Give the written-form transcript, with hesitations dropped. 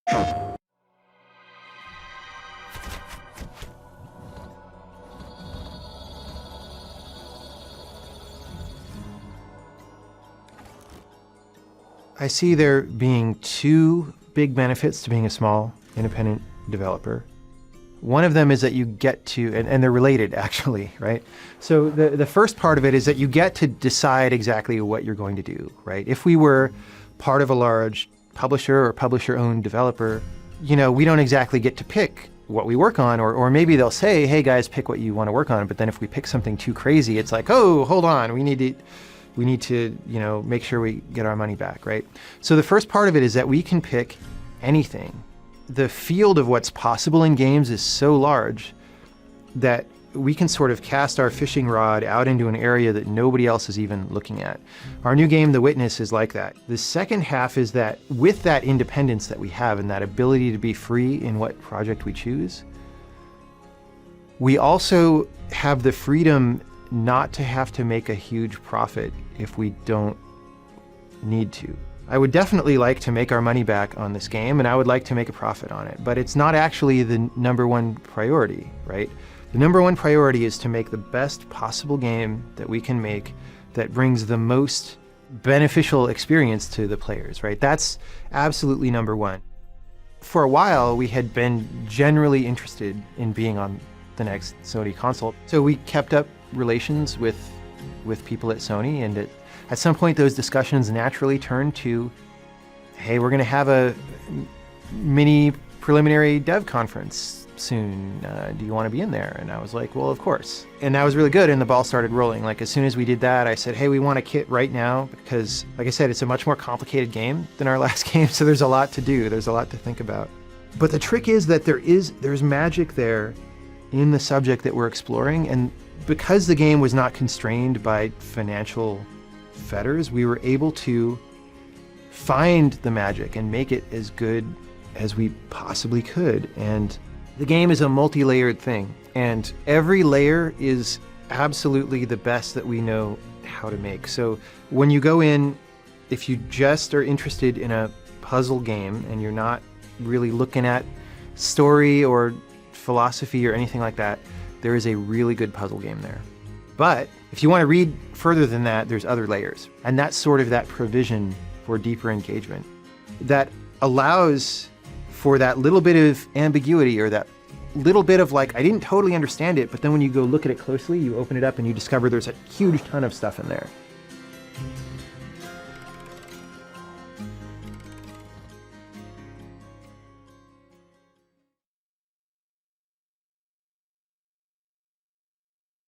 I see there being two big benefits to being a small independent developer. One of them is that you get to, and they're related actually, right? So the first part of it is that you get to decide exactly what you're going to do, right? If we were part of a large publisher or publisher-owned developer, we don't exactly get to pick what we work on, or maybe they'll say, hey guys, pick what you want to work on. But then if we pick something too crazy, it's like, oh, hold on, we need to, make sure we get our money back, right? So the first part of it is that we can pick anything. The field of what's possible in games is so large that we can sort of cast our fishing rod out into an area that nobody else is even looking at. Our new game, The Witness, is like that. The second half is that with that independence that we have and that ability to be free in what project we choose, we also have the freedom not to have to make a huge profit if we don't need to. I would definitely like to make our money back on this game, and I would like to make a profit on it, but it's not actually the number one priority, right? The number one priority is to make the best possible game that we can make that brings the most beneficial experience to the players, right? That's absolutely number one. For a while, we had been generally interested in being on the next Sony console, so we kept up relations with people at Sony, and at some point those discussions naturally turned to, hey, we're going to have a mini preliminary dev conference soon. Do you want to be in there? And I was like, well, of course. And that was really good, and the ball started rolling. Like, as soon as we did that, I said, hey, we want a kit right now, because, like I said, it's a much more complicated game than our last game, so there's a lot to do. There's a lot to think about. But the trick is that there's magic there in the subject that we're exploring, and because the game was not constrained by financial fetters, we were able to find the magic and make it as good as we possibly could. And the game is a multi-layered thing, and every layer is absolutely the best that we know how to make. So when you go in, if you just are interested in a puzzle game and you're not really looking at story or philosophy or anything like that, there is a really good puzzle game there. But if you want to read further than that, there's other layers. And that's sort of that provision for deeper engagement that allows for that little bit of ambiguity, or that little bit of like, I didn't totally understand it, but then when you go look at it closely, you open it up and you discover there's a huge ton of stuff in there.